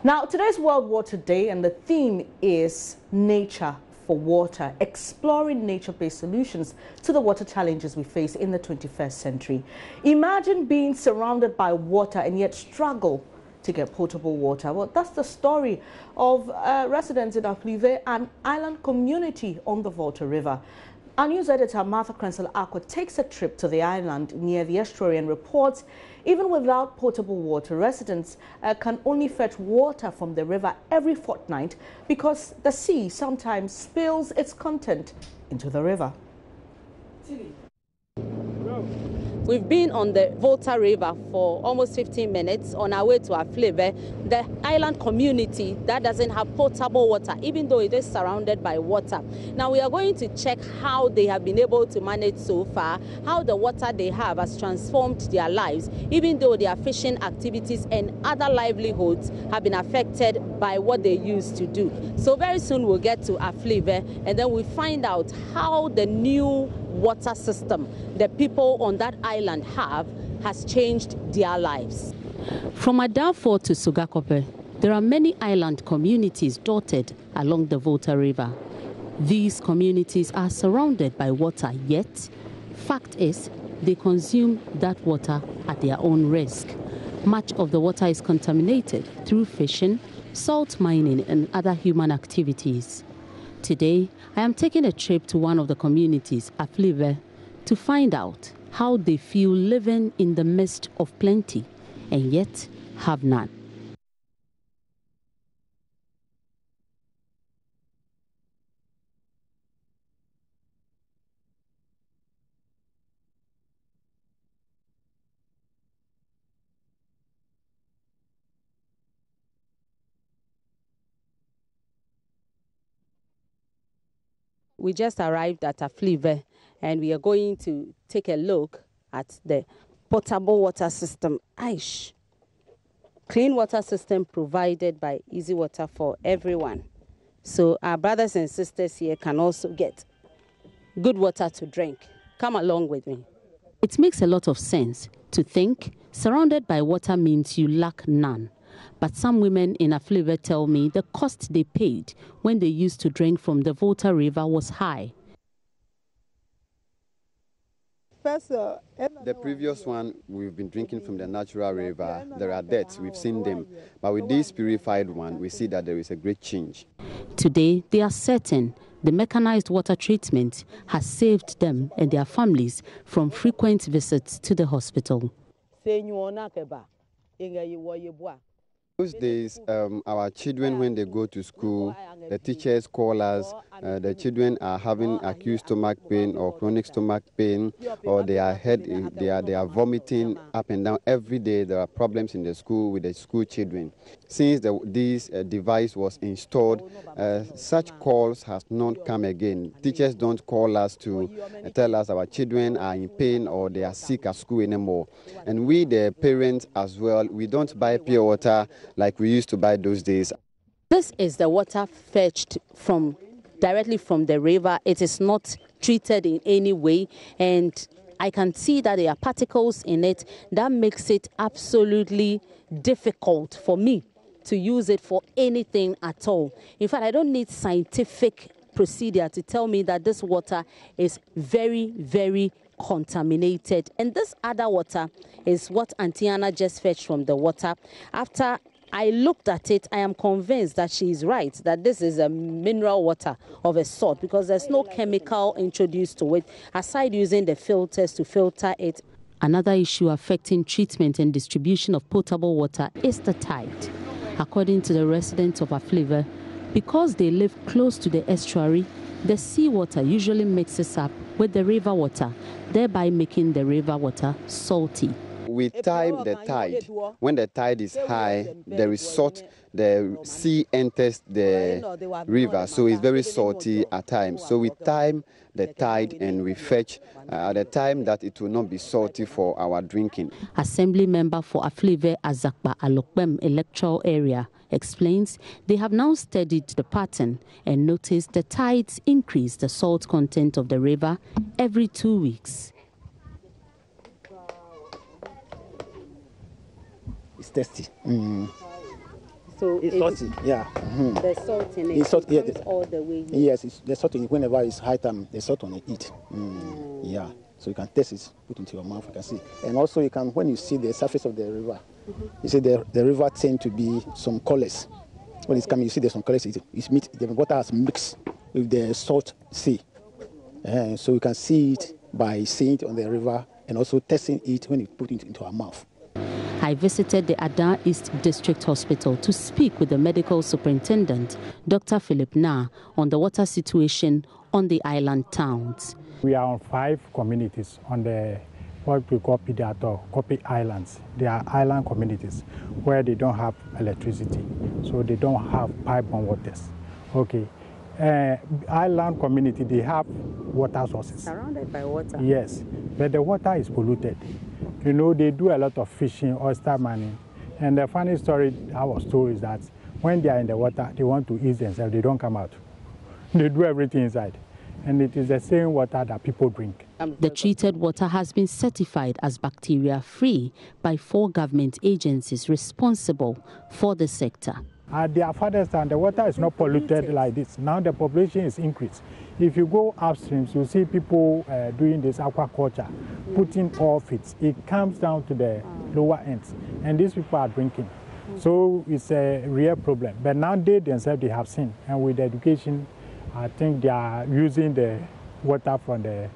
Now, today's World Water Day, and the theme is Nature for Water, exploring nature-based solutions to the water challenges we face in the 21st century. Imagine being surrounded by water and yet struggle to get potable water. Well, that's the story of residents in Aflive, an island community on the Volta River. Our news editor, Martha Crensel-Aqua, takes a trip to the island near the estuary and reports even without potable water, residents can only fetch water from the river every fortnight because the sea sometimes spills its content into the river. We've been on the Volta River for almost 15 minutes on our way to Aflive, the island community that doesn't have potable water, even though it is surrounded by water. Now we are going to check how they have been able to manage so far, how the water they have has transformed their lives, even though their fishing activities and other livelihoods have been affected by what they used to do. So very soon we'll get to Aflive and then we'll find out how the new water system the people on that island has changed their lives. From Adafo to Sugakope, there are many island communities dotted along the Volta River. These communities are surrounded by water, yet fact is they consume that water at their own risk. Much of the water is contaminated through fishing, salt mining and other human activities. Today, I am taking a trip to one of the communities, Aflive, to find out how they feel living in the midst of plenty and yet have none. We just arrived at Aflive and we are going to take a look at the potable water system. Aish. Clean water system provided by Easy Water for everyone. So our brothers and sisters here can also get good water to drink. Come along with me. It makes a lot of sense to think surrounded by water means you lack none. But some women in Aflive tell me the cost they paid when they used to drink from the Volta River was high. The previous one, we've been drinking from the natural river. There are debts, we've seen them. But with this purified one, we see that there is a great change. Today, they are certain the mechanized water treatment has saved them and their families from frequent visits to the hospital. Those days, our children, when they go to school, the teachers call us, the children are having acute stomach pain or chronic stomach pain, or they are vomiting up and down every day. There are problems in the school with the school children. Since this device was installed, such calls have not come again. Teachers don't call us to tell us our children are in pain or they are sick at school anymore. And we, the parents as well, we don't buy pure water like we used to buy those days. This is the water fetched directly from the river. It is not treated in any way, and I can see that there are particles in it that makes it absolutely difficult for me to use it for anything at all. In fact, I don't need scientific procedure to tell me that this water is very, very contaminated. And this other water is what Auntie Anna just fetched from the water. After I looked at it, I am convinced that she is right, that this is a mineral water of a sort because there's no chemical introduced to it, aside using the filters to filter it. Another issue affecting treatment and distribution of potable water is the tide. According to the residents of Aflive, because they live close to the estuary, the seawater usually mixes up with the river water, thereby making the river water salty. We time the tide. When the tide is high, there is salt, the sea enters the river, so it's very salty at times. So we time the tide and we fetch at the time that it will not be salty for our drinking. Assembly member for Aflive Azakba Alokbem electoral area explains they have now studied the pattern and noticed the tides increase the salt content of the river every 2 weeks. It's tasty. So it's salty, yeah. The salt in it, it's salt, yeah, comes all the way here. Yes, the salt in it, whenever it's high time, the salt on it. Yeah, so you can taste it, put it into your mouth, you can see. And also you can, when you see the surface of the river, you see the river tend to be some colors. When it's coming, you see there's some colors, the water has mixed with the salt sea. So you can see it by seeing it on the river and also tasting it when you put it into our mouth. I visited the Adan East District Hospital to speak with the medical superintendent, Dr. Philip Nah, on the water situation on the island towns. We are on 5 communities on the what we call Pidato, Kopi Islands. They are island communities where they don't have electricity, so they don't have pipe-borne waters. Okay. Island community, they have water sources. Surrounded by water? Yes, but the water is polluted. You know, they do a lot of fishing, oyster mining. And the funny story I was told is that when they are in the water, they want to ease themselves, they don't come out. They do everything inside. And it is the same water that people drink. The treated water has been certified as bacteria-free by 4 government agencies responsible for the sector. At their farthest end, the water is not polluted like this. Now the population is increased. If you go upstream, you see people doing this aquaculture, putting off it. It comes down to the lower ends, and these people are drinking. So it's a real problem. But now they themselves, they have seen, and with education, I think they are using the water from the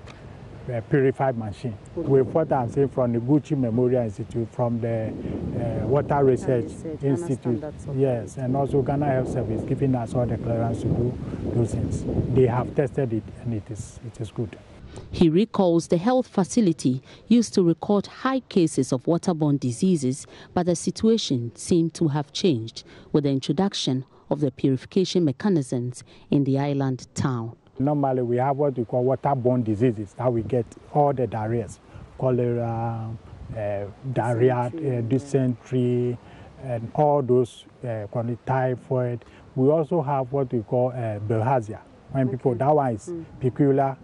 purified machine. With what I'm saying from the Gucci Memorial Institute, from the Water Research Institute, yes, and also Ghana Health Service giving us all the clearance to do those things. They have tested it and it is good. He recalls the health facility used to record high cases of waterborne diseases, but the situation seemed to have changed with the introduction of the purification mechanisms in the island town. Normally, we have what we call waterborne diseases that we get all the diarrheas, cholera, diarrhea, dysentery, and all those typhoid. We also have what we call bilharzia. When people, that one is peculiar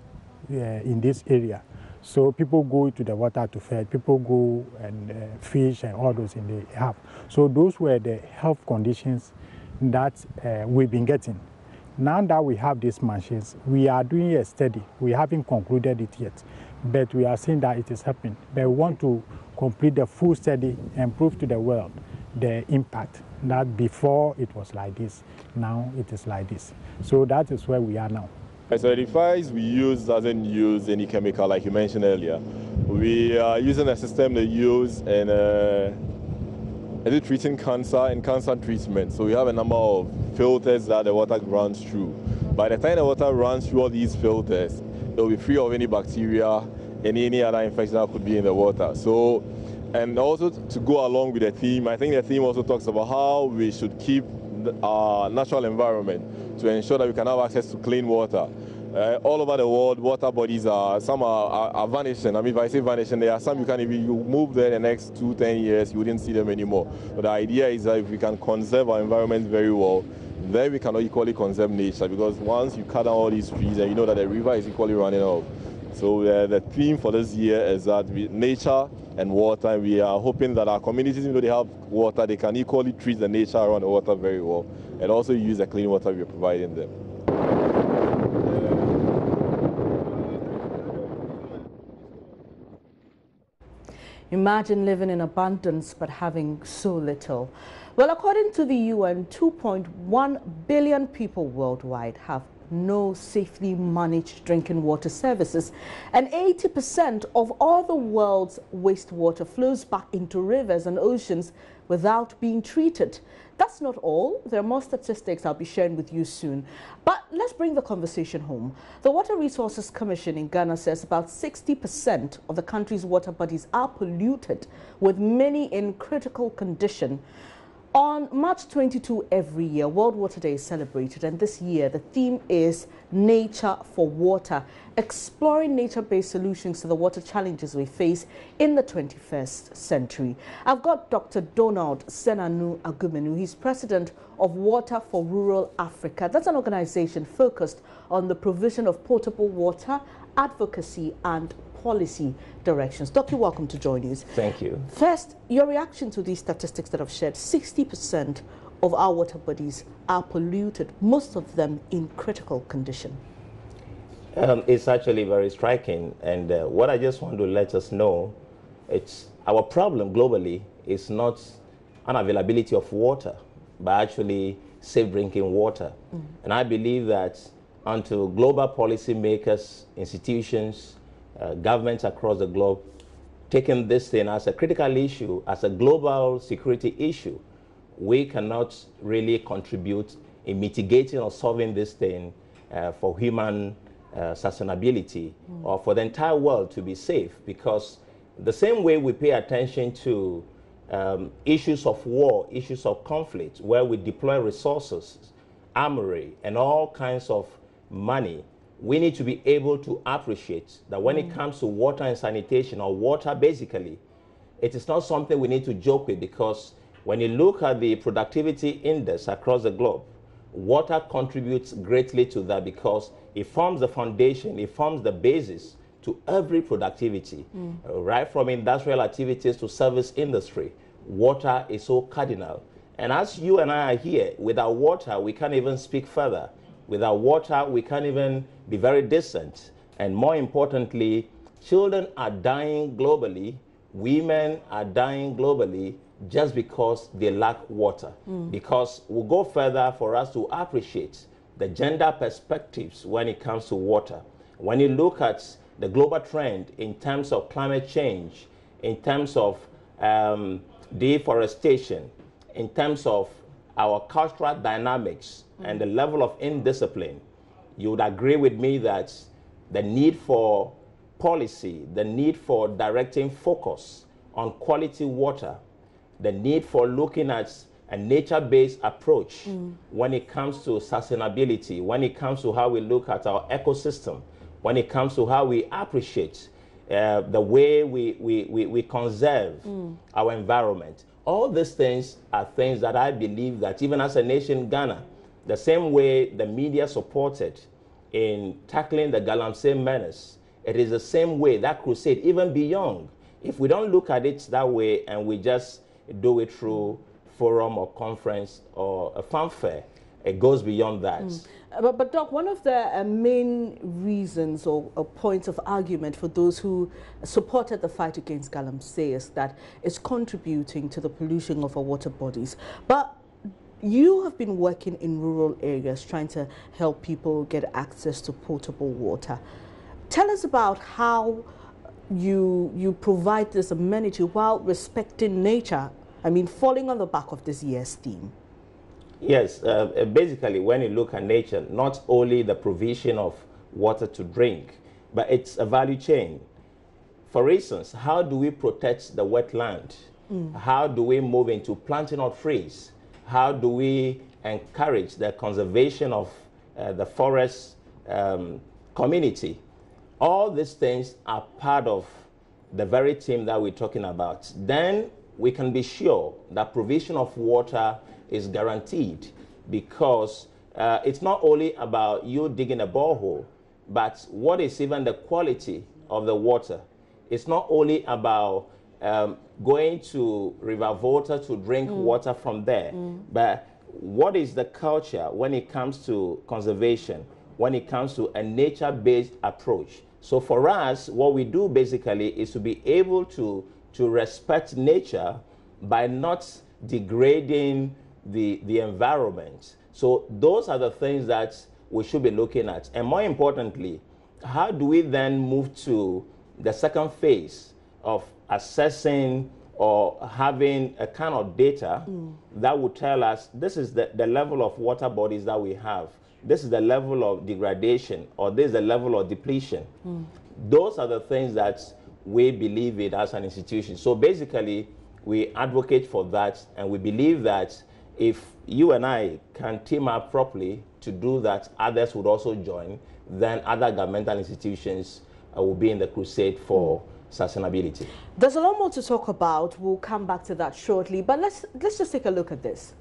in this area. So people go to the water to feed, people go and fish and all those in the have. So those were the health conditions that we've been getting. Now that we have these machines, we are doing a study. We haven't concluded it yet, but we are seeing that it is happening. But we want to complete the full study and prove to the world the impact, that before it was like this, now it is like this. So that is where we are now. So the device we use doesn't use any chemical like you mentioned earlier. We are using a system they use in treating cancer and cancer treatment. So we have a number of filters that the water runs through. By the time the water runs through all these filters, it will be free of any bacteria and any other infection that could be in the water. So, and also to go along with the theme, I think the theme also talks about how we should keep our natural environment to ensure that we can have access to clean water. All over the world, water bodies some are vanishing. I mean, if I say vanishing, there are some you move there the next 2-10 years, you wouldn't see them anymore. But the idea is that if we can conserve our environment very well, then we can equally conserve nature, because once you cut down all these trees, and you know that the river is equally running off. So the theme for this year is that nature and water, and we are hoping that our communities, even though they have water, they can equally treat the nature around the water very well, and also use the clean water we are providing them. Imagine living in abundance but having so little. Well, according to the UN, 2.1 billion people worldwide have no safely managed drinking water services, and 80% of all the world's wastewater flows back into rivers and oceans without being treated. That's not all. There are more statistics I'll be sharing with you soon. But let's bring the conversation home. The Water Resources Commission in Ghana says about 60% of the country's water bodies are polluted, with many in critical condition. On March 22 every year, World Water Day is celebrated, and this year the theme is Nature for Water, exploring nature-based solutions to the water challenges we face in the 21st century. I've got Dr. Donald Senanu Agumenu. He's president of Water for Rural Africa. That's an organization focused on the provision of potable water, advocacy and policy directions. Doctor, welcome to join us. Thank you. First, your reaction to these statistics that I've shared. 60% of our water bodies are polluted, most of them in critical condition? It's actually very striking, and what I just want to let us know, it's our problem globally is not unavailability of water, but actually safe drinking water. And I believe that until global policy makers, institutions, governments across the globe taking this thing as a critical issue, as a global security issue, we cannot really contribute in mitigating or solving this thing for human sustainability or for the entire world to be safe, because the same way we pay attention to issues of war, issues of conflict, where we deploy resources, armory, and all kinds of money, we need to be able to appreciate that when it comes to water and sanitation, or water basically, it is not something we need to joke with, because when you look at the productivity index across the globe, water contributes greatly to that, because it forms the foundation, it forms the basis to every productivity, right from industrial activities to service industry. Water is so cardinal. And as you and I are here, without water, we can't even speak further. Without water, we can't even be very decent. And more importantly, children are dying globally, women are dying globally, just because they lack water. Because we'll go further for us to appreciate the gender perspectives when it comes to water. When you look at the global trend in terms of climate change, in terms of deforestation, in terms of our cultural dynamics and the level of indiscipline, you would agree with me that the need for policy, the need for directing focus on quality water, the need for looking at a nature-based approach when it comes to sustainability, when it comes to how we look at our ecosystem, when it comes to how we appreciate the way we conserve our environment. All these things are things that I believe that even as a nation, Ghana, the same way the media supported in tackling the Galamsey menace, it is the same way that crusade, even beyond. If we don't look at it that way and we just do it through forum or conference or a fanfare, it goes beyond that. But Doc, one of the main reasons or points of argument for those who supported the fight against Galamsey is that it's contributing to the pollution of our water bodies. But you have been working in rural areas trying to help people get access to potable water. Tell us about how you provide this amenity while respecting nature. I mean, falling on the back of this year's theme. Yes, basically when you look at nature, not only the provision of water to drink, but it's a value chain. For instance, how do we protect the wetland? How do we move into planting of trees? How do we encourage the conservation of the forest community? All these things are part of the very theme that we're talking about. Then we can be sure that provision of water is guaranteed, because it's not only about you digging a borehole, but what is even the quality of the water. It's not only about going to River Volta to drink water from there, but what is the culture when it comes to conservation, when it comes to a nature-based approach. So for us, what we do basically is to be able to respect nature by not degrading the environment. So those are the things that we should be looking at. And more importantly, how do we then move to the second phase of assessing or having a kind of data that would tell us this is the level of water bodies that we have, this is the level of degradation, or this is the level of depletion. Those are the things that we believe in as an institution. So basically, we advocate for that, and we believe that if you and I can team up properly to do that, others would also join, then other governmental institutions will be in the crusade for sustainability. There's a lot more to talk about. We'll come back to that shortly, but let's just take a look at this.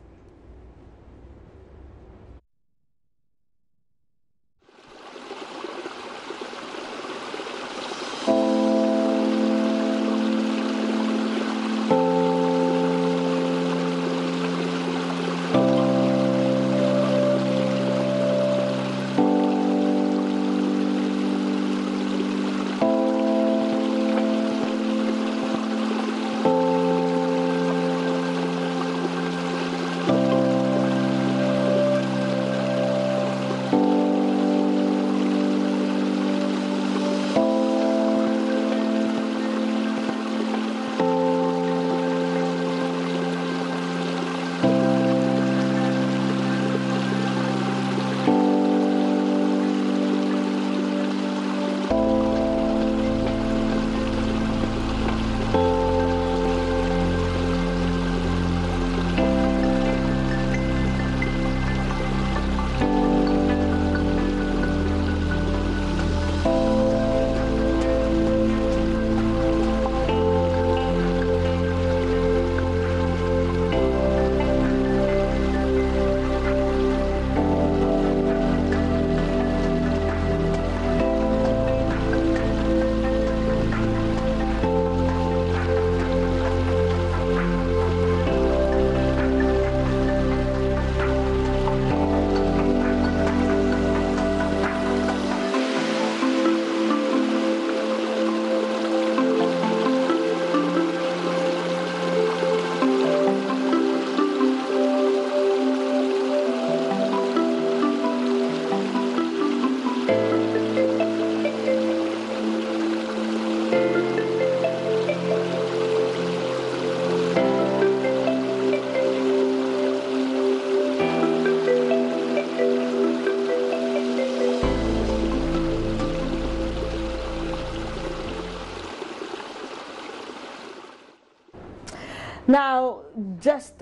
Now, just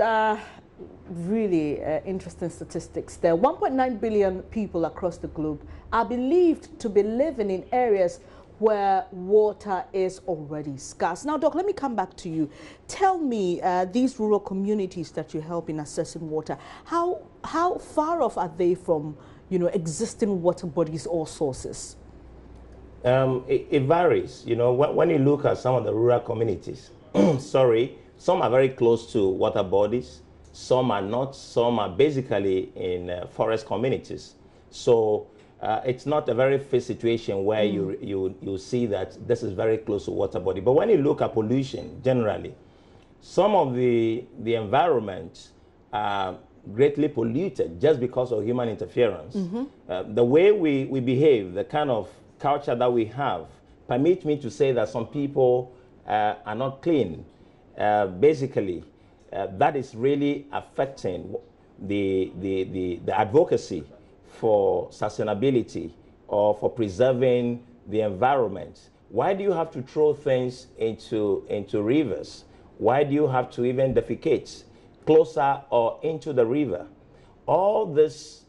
really interesting statistics there. 1.9 billion people across the globe are believed to be living in areas where water is already scarce. Now, Doc, let me come back to you. Tell me, these rural communities that you help in accessing water, how far off are they from, you know, existing water bodies or sources? It varies. You know, when you look at some of the rural communities, sorry, some are very close to water bodies, some are not, some are basically in forest communities. So it's not a very fit situation where you see that this is very close to water body. But when you look at pollution generally, some of the environment are greatly polluted just because of human interference. The way we behave, the kind of culture that we have, permit me to say that some people are not clean. Basically, that is really affecting the advocacy for sustainability or for preserving the environment. Why do you have to throw things into rivers? Why do you have to even defecate closer or into the river? All this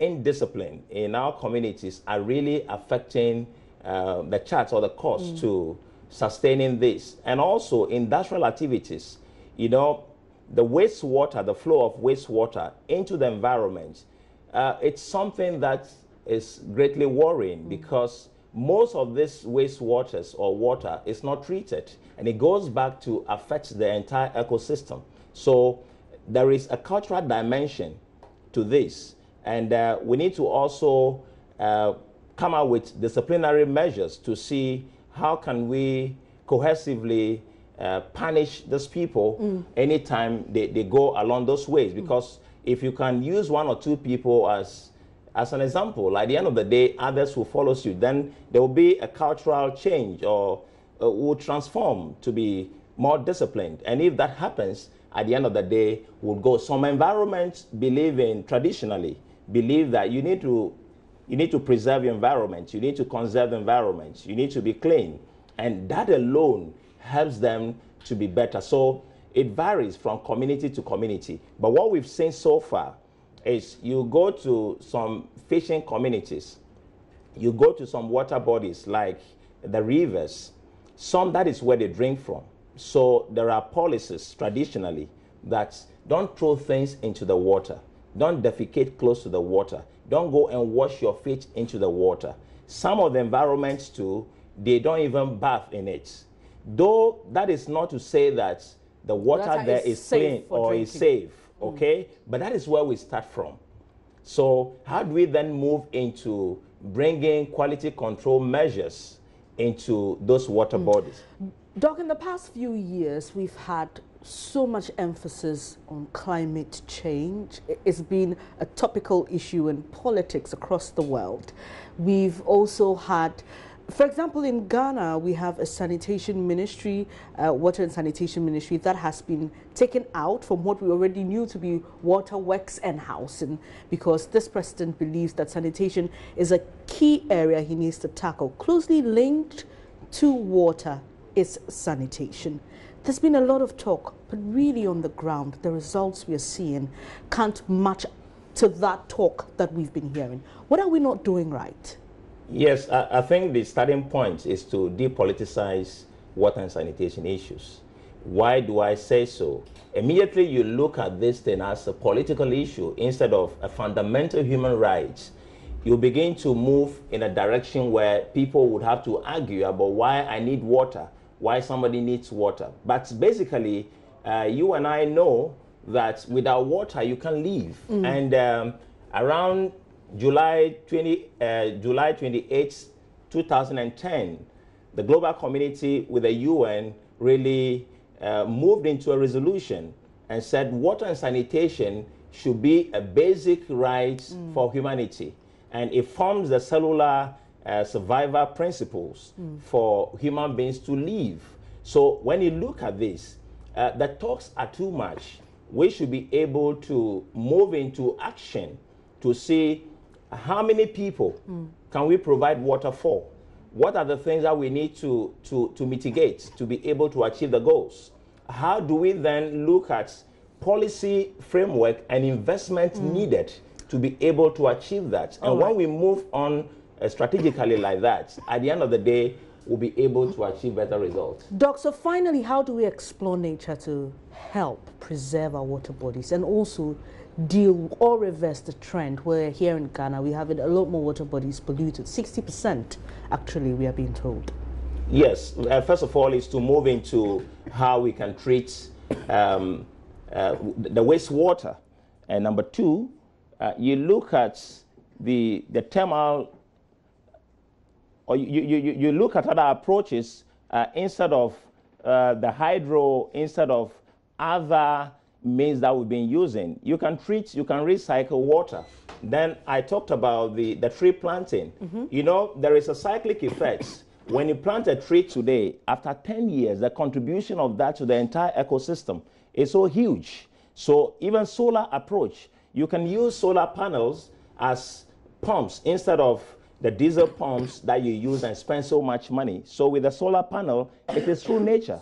indiscipline in our communities are really affecting the chance or the cost to sustaining this. And also industrial activities, you know, the wastewater, the flow of wastewater into the environment, it's something that is greatly worrying because most of this wastewaters or water is not treated, and it goes back to affect the entire ecosystem. So there is a cultural dimension to this, and we need to also come out with disciplinary measures to see how can we cohesively punish these people anytime they go along those ways. Because if you can use one or two people as an example, at the end of the day, others will follow suit. Then there will be a cultural change, or will transform to be more disciplined. And if that happens, at the end of the day, we'll go. Some environments traditionally believe that you need to preserve your environment, you need to conserve the environment, you need to be clean. And that alone helps them to be better. So it varies from community to community. But what we've seen so far is you go to some fishing communities, you go to some water bodies like the rivers, some that is where they drink from. So there are policies traditionally that don't throw things into the water, don't defecate close to the water, don't go and wash your feet into the water. Some of the environments too, they don't even bath in it. Though that is not to say that the water there is clean or is safe, okay? But that is where we start from. So how do we then move into bringing quality control measures into those water bodies? Doc, in the past few years, we've had so much emphasis on climate change. It's been a topical issue in politics across the world. We've also had, for example, in Ghana, we have a sanitation ministry, water and sanitation ministry, that has been taken out from what we already knew to be water works and housing, because this president believes that sanitation is a key area he needs to tackle. Closely linked to water is sanitation. There's been a lot of talk, but really on the ground, the results we are seeing can't match to that talk that we've been hearing. What are we not doing right? Yes, I think the starting point is to depoliticize water and sanitation issues. Why do I say so? Immediately you look at this thing as a political issue instead of a fundamental human right, you begin to move in a direction where people would have to argue about why I need water, why somebody needs water. But basically, you and I know that without water you can live. And around July 28, 2010, the global community with the UN really moved into a resolution and said water and sanitation should be a basic right for humanity. And it forms the cellular survival principles for human beings to live. So when you look at this, the talks are too much. We should be able to move into action to see how many people can we provide water for? What are the things that we need to mitigate to be able to achieve the goals? how do we then look at policy framework and investment needed to be able to achieve that? And when we move on strategically like that, at the end of the day, we'll be able to achieve better results. Doc, so finally, how do we explore nature to help preserve our water bodies and also deal or reverse the trend where here in Ghana we have a lot more water bodies polluted, 60% actually, we are being told? Yes, first of all is to move into how we can treat the wastewater. And number two, you look at the thermal, or you look at other approaches instead of the hydro, instead of other means that we've been using. You can recycle water. Then I talked about the tree planting. You know, there is a cyclic effect. When you plant a tree today, after 10 years, the contribution of that to the entire ecosystem is so huge. So even solar approach, you can use solar panels as pumps instead of the diesel pumps that you use and spend so much money. So with the solar panel, it is through nature.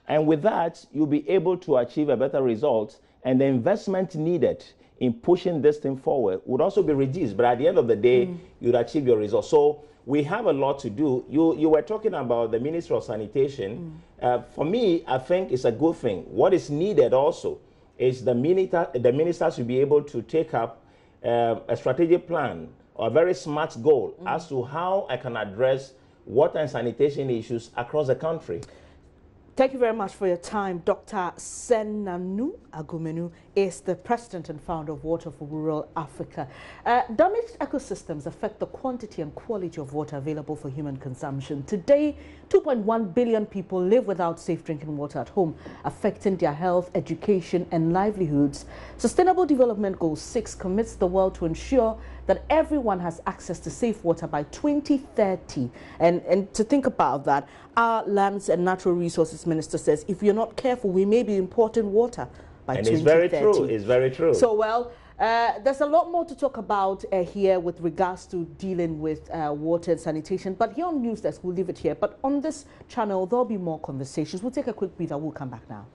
And with that, you'll be able to achieve a better result, and the investment needed in pushing this thing forward would also be reduced. But at the end of the day, you'd achieve your results. So we have a lot to do. You were talking about the Ministry of Sanitation. For me, I think it's a good thing. What is needed also is the ministers to be able to take up a strategic plan or a very smart goal as to how I can address water and sanitation issues across the country. Thank you very much for your time. Dr. Senanu Agumenu is the president and founder of Water for Rural Africa. Damaged ecosystems affect the quantity and quality of water available for human consumption. Today, 2.1 billion people live without safe drinking water at home, affecting their health, education, and livelihoods. Sustainable Development Goal 6 commits the world to ensure that everyone has access to safe water by 2030. And to think about that, our Lands and Natural Resources Minister says if we're not careful, we may be importing water by 2030. And it's very true. It's very true. So, well, there's a lot more to talk about here with regards to dealing with water and sanitation. But here on News Desk, we'll leave it here. But on this channel, there'll be more conversations. We'll take a quick breather. We'll come back now.